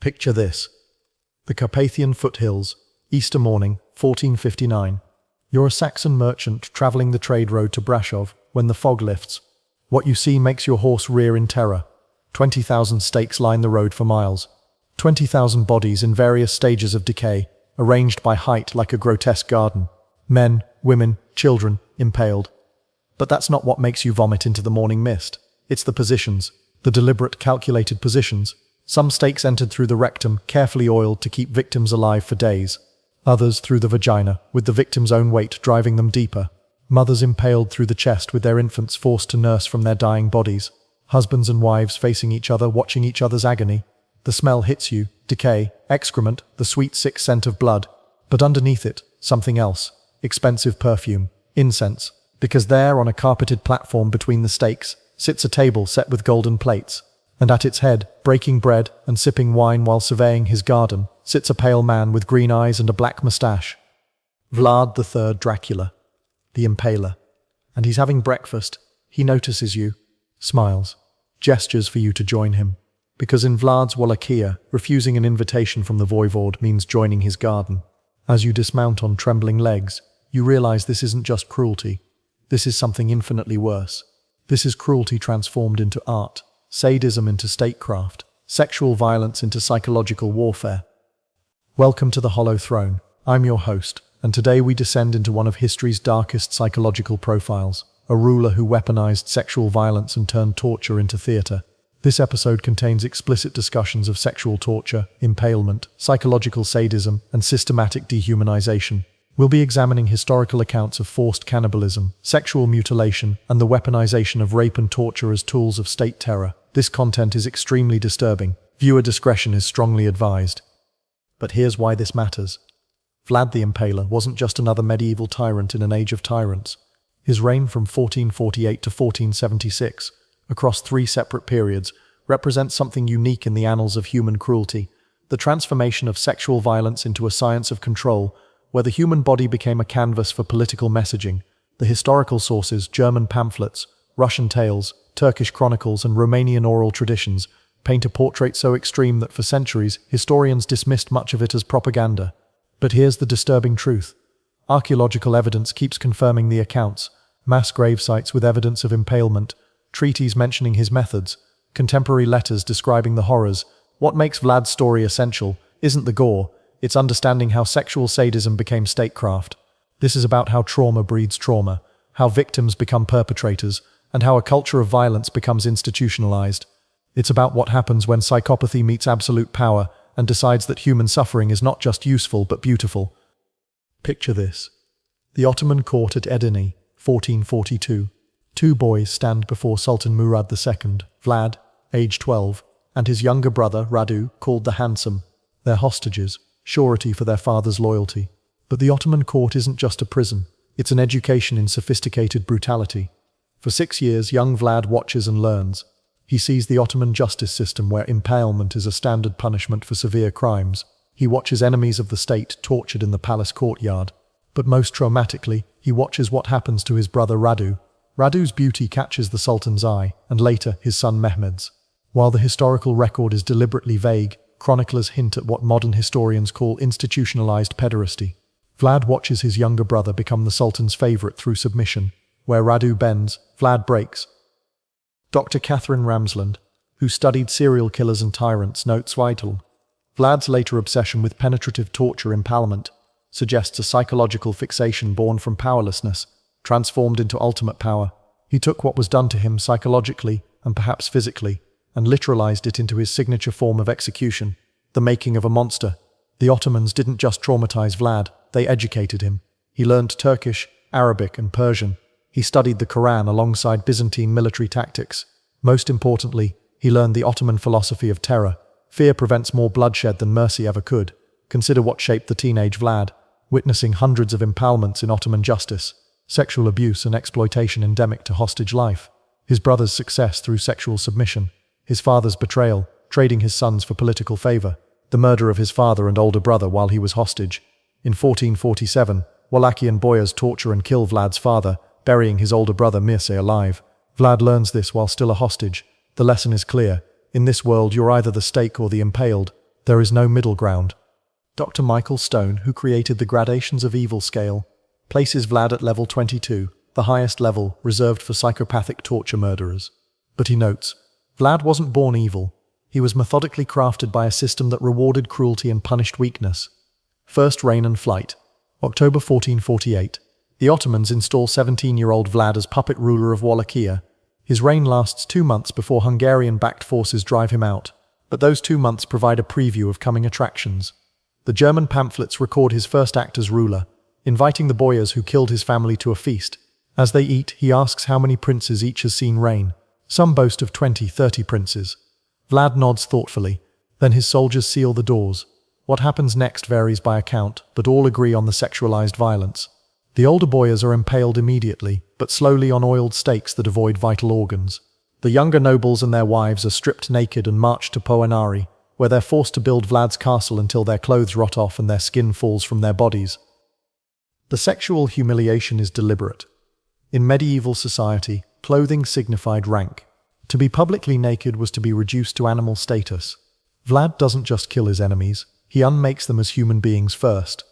Picture this. The Carpathian foothills, Easter morning, 1459. You're a Saxon merchant traveling the trade road to Brasov when the fog lifts. What you see makes your horse rear in terror. 20,000 stakes line the road for miles. 20,000 bodies in various stages of decay, arranged by height like a grotesque garden. Men, women, children, impaled. But that's not what makes you vomit into the morning mist. It's the positions, the deliberate, calculated positions. Some stakes entered through the rectum, carefully oiled to keep victims alive for days. Others through the vagina, with the victim's own weight driving them deeper. Mothers impaled through the chest with their infants forced to nurse from their dying bodies. Husbands and wives facing each other, watching each other's agony. The smell hits you, decay, excrement, the sweet sick scent of blood. But underneath it, something else. Expensive perfume, incense. Because there, on a carpeted platform between the stakes, sits a table set with golden plates. And at its head, breaking bread and sipping wine while surveying his garden, sits a pale man with green eyes and a black moustache. Vlad the Dracula, the Impaler. And he's having breakfast. He notices you, smiles, gestures for you to join him. Because in Vlad's Wallachia, refusing an invitation from the voivode means joining his garden. As you dismount on trembling legs, you realize this isn't just cruelty. This is something infinitely worse. This is cruelty transformed into art, sadism into statecraft, sexual violence into psychological warfare. Welcome to the Hollow Throne. I'm your host, and today we descend into one of history's darkest psychological profiles, a ruler who weaponized sexual violence and turned torture into theater. This episode contains explicit discussions of sexual torture, impalement, psychological sadism, and systematic dehumanization. We'll be examining historical accounts of forced cannibalism, sexual mutilation, and the weaponization of rape and torture as tools of state terror. This content is extremely disturbing. Viewer discretion is strongly advised. But here's why this matters. Vlad the Impaler wasn't just another medieval tyrant in an age of tyrants. His reign from 1448 to 1476, across 3 separate periods, represents something unique in the annals of human cruelty, the transformation of sexual violence into a science of control, where the human body became a canvas for political messaging. The historical sources, German pamphlets, Russian tales, Turkish chronicles, and Romanian oral traditions, paint a portrait so extreme that for centuries, historians dismissed much of it as propaganda. But here's the disturbing truth. Archaeological evidence keeps confirming the accounts. Mass grave sites with evidence of impalement, treaties mentioning his methods, contemporary letters describing the horrors. What makes Vlad's story essential isn't the gore, it's understanding how sexual sadism became statecraft. This is about how trauma breeds trauma, how victims become perpetrators, and how a culture of violence becomes institutionalized. It's about what happens when psychopathy meets absolute power and decides that human suffering is not just useful but beautiful. Picture this. The Ottoman court at Edirne, 1442. 2 boys stand before Sultan Murad II, Vlad, age 12, and his younger brother, Radu, called the Handsome. They're hostages, surety for their father's loyalty. But the Ottoman court isn't just a prison. It's an education in sophisticated brutality. For 6 years, young Vlad watches and learns. He sees the Ottoman justice system where impalement is a standard punishment for severe crimes. He watches enemies of the state tortured in the palace courtyard. But most traumatically, he watches what happens to his brother Radu. Radu's beauty catches the Sultan's eye, and later his son Mehmed's. While the historical record is deliberately vague, chroniclers hint at what modern historians call institutionalized pederasty. Vlad watches his younger brother become the Sultan's favorite through submission. Where Radu bends, Vlad breaks. Dr. Catherine Ramsland, who studied serial killers and tyrants, notes vital. Vlad's later obsession with penetrative torture impalement suggests a psychological fixation born from powerlessness, transformed into ultimate power. He took what was done to him psychologically and perhaps physically, and literalized it into his signature form of execution, the making of a monster. The Ottomans didn't just traumatize Vlad, they educated him. He learned Turkish, Arabic, and Persian. He studied the Quran alongside Byzantine military tactics. Most importantly, he learned the Ottoman philosophy of terror. Fear prevents more bloodshed than mercy ever could. Consider what shaped the teenage Vlad, witnessing hundreds of impalements in Ottoman justice, sexual abuse and exploitation endemic to hostage life, his brother's success through sexual submission, his father's betrayal, trading his sons for political favor, the murder of his father and older brother while he was hostage. In 1447, Wallachian boyars torture and kill Vlad's father, burying his older brother Mircea alive. Vlad learns this while still a hostage. The lesson is clear. In this world, you're either the stake or the impaled. There is no middle ground. Dr. Michael Stone, who created the Gradations of Evil scale, places Vlad at level 22, the highest level reserved for psychopathic torture murderers. But he notes, Vlad wasn't born evil. He was methodically crafted by a system that rewarded cruelty and punished weakness. First reign and flight. October 1448. The Ottomans install 17-year-old Vlad as puppet ruler of Wallachia. His reign lasts 2 months before Hungarian-backed forces drive him out, but those 2 months provide a preview of coming attractions. The German pamphlets record his first act as ruler, inviting the boyars who killed his family to a feast. As they eat, he asks how many princes each has seen reign. Some boast of 20-30 princes. Vlad nods thoughtfully. Then his soldiers seal the doors. What happens next varies by account, but all agree on the sexualized violence. The older boyars are impaled immediately, but slowly on oiled stakes that avoid vital organs. The younger nobles and their wives are stripped naked and marched to Poenari, where they're forced to build Vlad's castle until their clothes rot off and their skin falls from their bodies. The sexual humiliation is deliberate. In medieval society, clothing signified rank. To be publicly naked was to be reduced to animal status. Vlad doesn't just kill his enemies, he unmakes them as human beings first.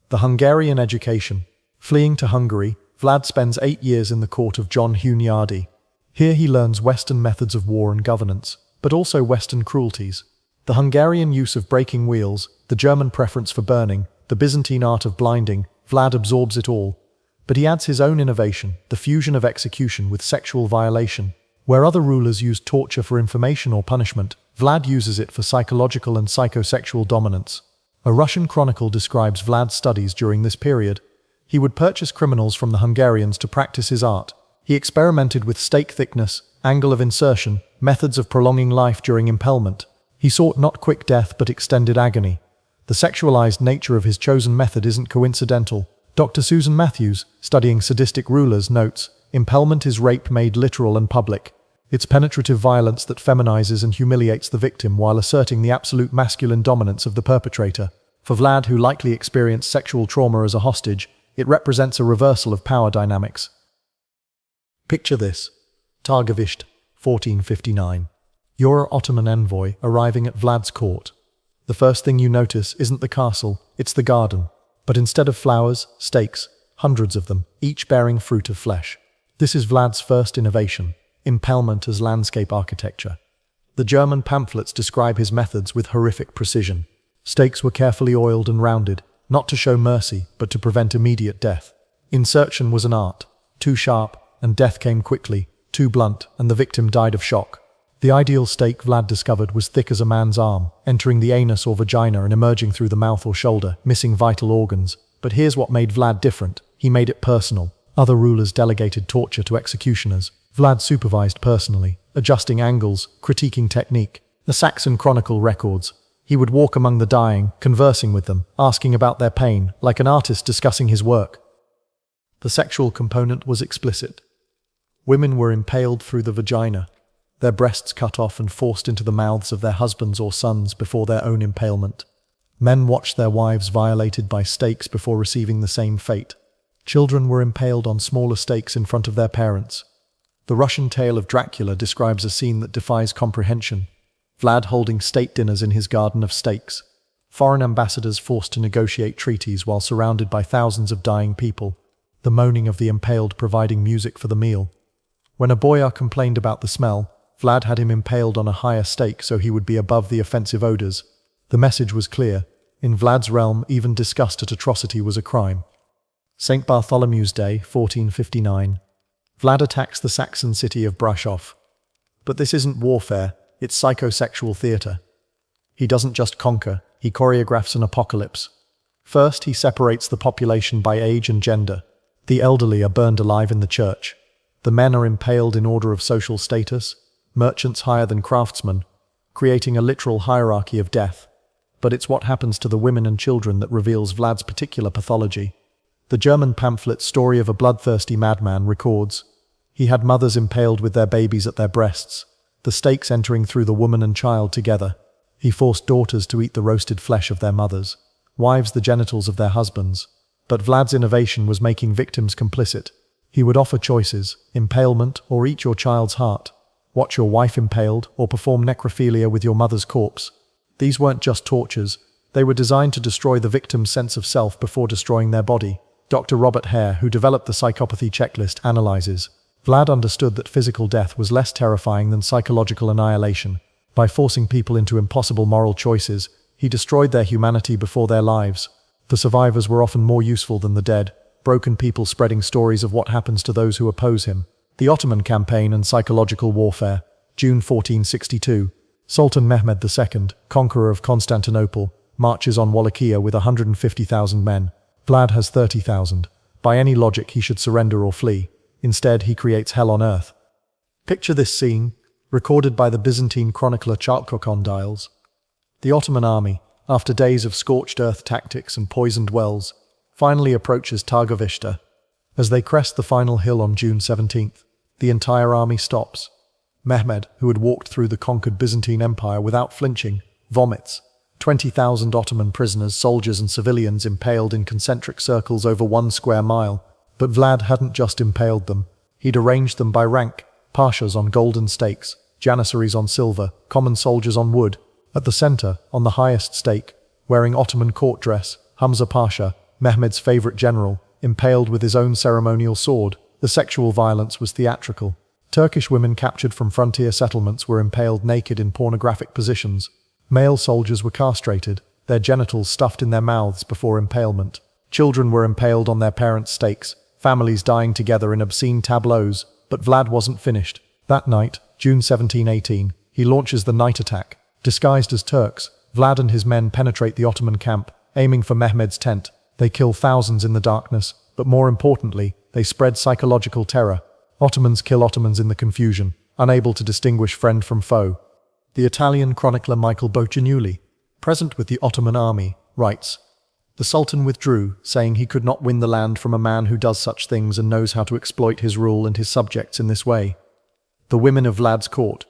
The Hungarian education. Fleeing to Hungary, Vlad spends 8 years in the court of John Hunyadi. Here he learns Western methods of war and governance, but also Western cruelties. The Hungarian use of breaking wheels, the German preference for burning, the Byzantine art of blinding, Vlad absorbs it all. But he adds his own innovation, the fusion of execution with sexual violation. Where other rulers used torture for information or punishment, Vlad uses it for psychological and psychosexual dominance. A Russian chronicle describes Vlad's studies during this period. He would purchase criminals from the Hungarians to practice his art. He experimented with stake thickness, angle of insertion, methods of prolonging life during impalement. He sought not quick death but extended agony. The sexualized nature of his chosen method isn't coincidental. Dr. Susan Matthews, studying sadistic rulers, notes, impalement is rape made literal and public. It's penetrative violence that feminizes and humiliates the victim while asserting the absolute masculine dominance of the perpetrator. For Vlad, who likely experienced sexual trauma as a hostage, it represents a reversal of power dynamics. Picture this. Targovishte, 1459. You're an Ottoman envoy arriving at Vlad's court. The first thing you notice isn't the castle, it's the garden. But instead of flowers, stakes, hundreds of them, each bearing fruit of flesh. This is Vlad's first innovation, impalement as landscape architecture. The German pamphlets describe his methods with horrific precision. Stakes were carefully oiled and rounded, not to show mercy, but to prevent immediate death. Insertion was an art. Too sharp, and death came quickly. Too blunt, and the victim died of shock. The ideal stake, Vlad discovered, was thick as a man's arm, entering the anus or vagina and emerging through the mouth or shoulder, missing vital organs. But here's what made Vlad different. He made it personal. Other rulers delegated torture to executioners. Vlad supervised personally, adjusting angles, critiquing technique. The Saxon Chronicle records. He would walk among the dying, conversing with them, asking about their pain, like an artist discussing his work. The sexual component was explicit. Women were impaled through the vagina, their breasts cut off and forced into the mouths of their husbands or sons before their own impalement. Men watched their wives violated by stakes before receiving the same fate. Children were impaled on smaller stakes in front of their parents. The Russian tale of Dracula describes a scene that defies comprehension. Vlad holding state dinners in his garden of stakes. Foreign ambassadors forced to negotiate treaties while surrounded by thousands of dying people. The moaning of the impaled providing music for the meal. When a boyar complained about the smell, Vlad had him impaled on a higher stake so he would be above the offensive odors. The message was clear. In Vlad's realm, even disgust at atrocity was a crime. St. Bartholomew's Day, 1459. Vlad attacks the Saxon city of Brasov. But this isn't warfare, it's psychosexual theater. He doesn't just conquer, he choreographs an apocalypse. First, he separates the population by age and gender. The elderly are burned alive in the church. The men are impaled in order of social status, merchants higher than craftsmen, creating a literal hierarchy of death. But it's what happens to the women and children that reveals Vlad's particular pathology. The German pamphlet Story of a Bloodthirsty Madman records, he had mothers impaled with their babies at their breasts, the stakes entering through the woman and child together. He forced daughters to eat the roasted flesh of their mothers, wives the genitals of their husbands. But Vlad's innovation was making victims complicit. He would offer choices, impalement or eat your child's heart. Watch your wife impaled or perform necrophilia with your mother's corpse. These weren't just tortures. They were designed to destroy the victim's sense of self before destroying their body. Dr. Robert Hare, who developed the psychopathy checklist, analyzes. Vlad understood that physical death was less terrifying than psychological annihilation. By forcing people into impossible moral choices, he destroyed their humanity before their lives. The survivors were often more useful than the dead, broken people spreading stories of what happens to those who oppose him. The Ottoman Campaign and Psychological Warfare, June 1462. Sultan Mehmed II, conqueror of Constantinople, marches on Wallachia with 150,000 men. Vlad has 30,000. By any logic, he should surrender or flee. Instead, he creates hell on earth. Picture this scene, recorded by the Byzantine chronicler Chalkokondyles. The Ottoman army, after days of scorched earth tactics and poisoned wells, finally approaches Targovishte. As they crest the final hill on June 17th, the entire army stops. Mehmed, who had walked through the conquered Byzantine Empire without flinching, vomits. 20,000 Ottoman prisoners, soldiers and civilians impaled in concentric circles over 1 square mile. But Vlad hadn't just impaled them. He'd arranged them by rank, pashas on golden stakes, janissaries on silver, common soldiers on wood. At the center, on the highest stake, wearing Ottoman court dress, Hamza Pasha, Mehmed's favorite general, impaled with his own ceremonial sword. The sexual violence was theatrical. Turkish women captured from frontier settlements were impaled naked in pornographic positions. Male soldiers were castrated, their genitals stuffed in their mouths before impalement. Children were impaled on their parents' stakes, families dying together in obscene tableaus. But Vlad wasn't finished. That night, June 1718, he launches the night attack. Disguised as Turks, Vlad and his men penetrate the Ottoman camp, aiming for Mehmed's tent. They kill thousands in the darkness, but more importantly, they spread psychological terror. Ottomans kill Ottomans in the confusion, unable to distinguish friend from foe. The Italian chronicler Michael Boccianulli, present with the Ottoman army, writes, "The Sultan withdrew, saying he could not win the land from a man who does such things and knows how to exploit his rule and his subjects in this way." The women of Vlad's court.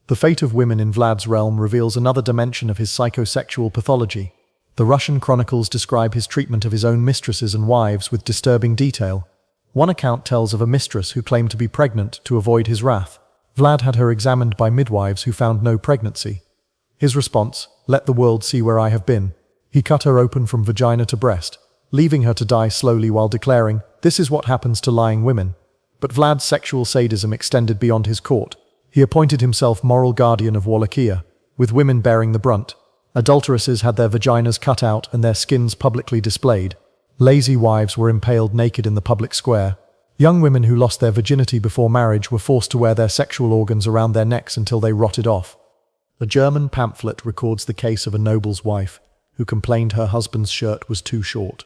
The fate of women in Vlad's realm reveals another dimension of his psychosexual pathology. The Russian chronicles describe his treatment of his own mistresses and wives with disturbing detail. One account tells of a mistress who claimed to be pregnant to avoid his wrath. Vlad had her examined by midwives who found no pregnancy. His response, "Let the world see where I have been." He cut her open from vagina to breast, leaving her to die slowly while declaring, "This is what happens to lying women." But Vlad's sexual sadism extended beyond his court. He appointed himself moral guardian of Wallachia, with women bearing the brunt. Adulteresses had their vaginas cut out and their skins publicly displayed. Lazy wives were impaled naked in the public square. Young women who lost their virginity before marriage were forced to wear their sexual organs around their necks until they rotted off. A German pamphlet records the case of a noble's wife, who complained her husband's shirt was too short.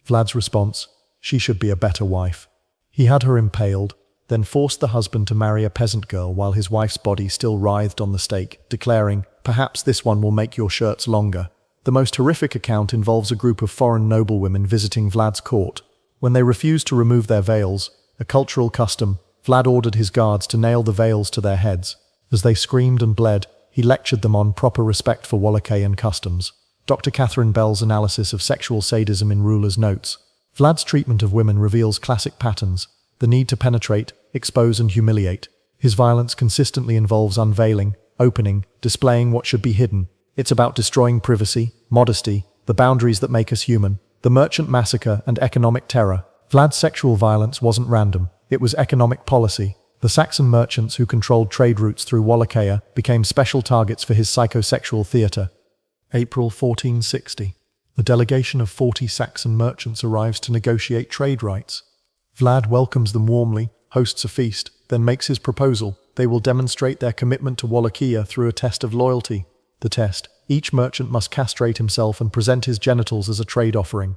Vlad's response, "She should be a better wife." He had her impaled, then forced the husband to marry a peasant girl while his wife's body still writhed on the stake, declaring, "Perhaps this one will make your shirts longer." The most horrific account involves a group of foreign noblewomen visiting Vlad's court. When they refused to remove their veils, a cultural custom, Vlad ordered his guards to nail the veils to their heads. As they screamed and bled, he lectured them on proper respect for Wallachian customs. Dr. Catherine Bell's analysis of sexual sadism in Rulers notes, Vlad's treatment of women reveals classic patterns: the need to penetrate, expose and humiliate. His violence consistently involves unveiling, opening, displaying what should be hidden. It's about destroying privacy, modesty, the boundaries that make us human. The merchant massacre and economic terror. Vlad's sexual violence wasn't random, it was economic policy. The Saxon merchants who controlled trade routes through Wallachia became special targets for his psychosexual theatre. April 1460. A delegation of 40 Saxon merchants arrives to negotiate trade rights. Vlad welcomes them warmly, hosts a feast, then makes his proposal. They will demonstrate their commitment to Wallachia through a test of loyalty. The test: each merchant must castrate himself and present his genitals as a trade offering.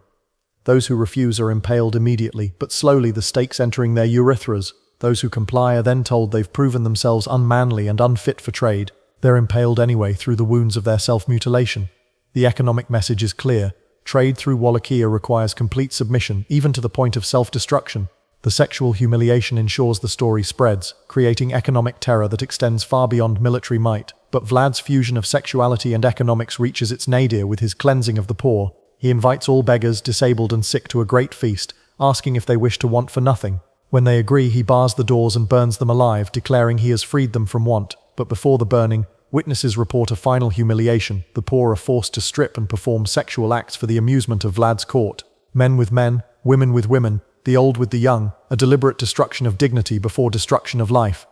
Those who refuse are impaled immediately, but slowly, the stakes entering their urethras. Those who comply are then told they've proven themselves unmanly and unfit for trade. They're impaled anyway through the wounds of their self-mutilation. The economic message is clear. Trade through Wallachia requires complete submission, even to the point of self-destruction. The sexual humiliation ensures the story spreads, creating economic terror that extends far beyond military might. But Vlad's fusion of sexuality and economics reaches its nadir with his cleansing of the poor. He invites all beggars, disabled and sick to a great feast, asking if they wish to want for nothing. When they agree, he bars the doors and burns them alive, declaring he has freed them from want. But before the burning, witnesses report a final humiliation. The poor are forced to strip and perform sexual acts for the amusement of Vlad's court. Men with men, women with women, the old with the young, a deliberate destruction of dignity before destruction of life.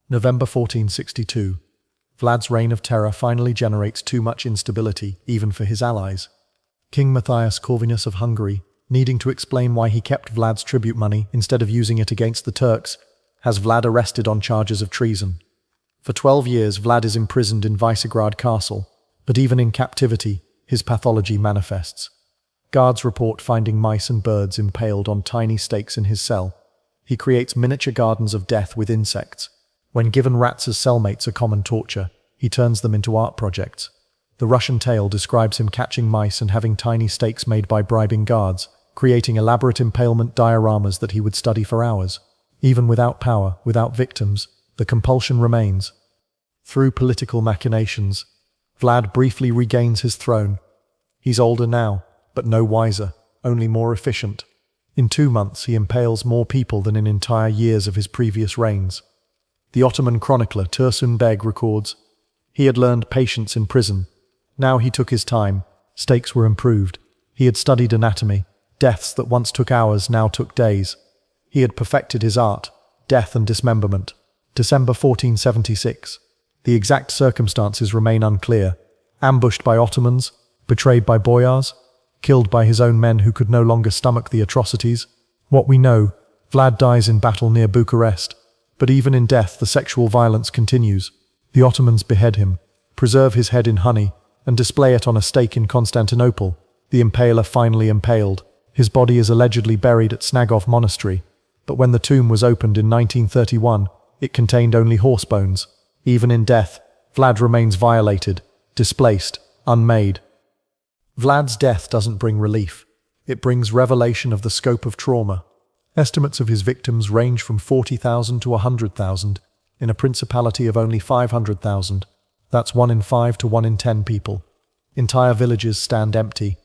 November 1462. Vlad's reign of terror finally generates too much instability, even for his allies. King Matthias Corvinus of Hungary, needing to explain why he kept Vlad's tribute money instead of using it against the Turks, has Vlad arrested on charges of treason. For 12 years, Vlad is imprisoned in Visegrad Castle, but even in captivity, his pathology manifests. Guards report finding mice and birds impaled on tiny stakes in his cell. He creates miniature gardens of death with insects. When given rats as cellmates, a common torture, he turns them into art projects. The Russian tale describes him catching mice and having tiny stakes made by bribing guards, creating elaborate impalement dioramas that he would study for hours. Even without power, without victims, the compulsion remains. Through political machinations, Vlad briefly regains his throne. He's older now, but no wiser, only more efficient. In 2 months he impales more people than in entire years of his previous reigns. The Ottoman chronicler Tursun Beg records, he had learned patience in prison. Now he took his time, stakes were improved. He had studied anatomy, deaths that once took hours now took days. He had perfected his art, death and dismemberment. December 1476. The exact circumstances remain unclear. Ambushed by Ottomans, betrayed by boyars, killed by his own men who could no longer stomach the atrocities. What we know, Vlad dies in battle near Bucharest. But even in death the sexual violence continues. The Ottomans behead him, preserve his head in honey, and display it on a stake in Constantinople. The impaler finally impaled. His body is allegedly buried at Snagov Monastery. But when the tomb was opened in 1931, it contained only horse bones. Even in death, Vlad remains violated, displaced, unmade. Vlad's death doesn't bring relief. It brings revelation of the scope of trauma. Estimates of his victims range from 40,000 to 100,000, in a principality of only 500,000. That's 1 in 5 to 1 in 10 people. Entire villages stand empty.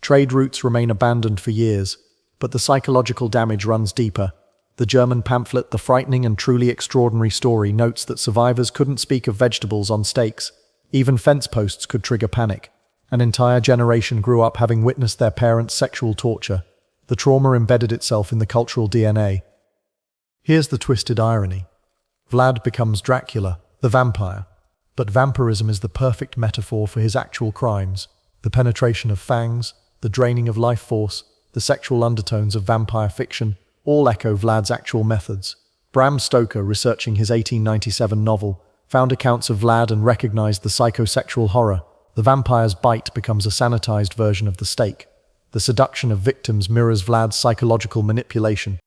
Trade routes remain abandoned for years, but the psychological damage runs deeper. The German pamphlet The Frightening and Truly Extraordinary Story notes that survivors couldn't speak of vegetables on stakes. Even fence posts could trigger panic. An entire generation grew up having witnessed their parents' sexual torture. The trauma embedded itself in the cultural DNA. Here's the twisted irony. Vlad becomes Dracula, the vampire. But vampirism is the perfect metaphor for his actual crimes. The penetration of fangs, the draining of life force, the sexual undertones of vampire fiction, all echo Vlad's actual methods. Bram Stoker, researching his 1897 novel, found accounts of Vlad and recognized the psychosexual horror. The vampire's bite becomes a sanitized version of the stake. The seduction of victims mirrors Vlad's psychological manipulation.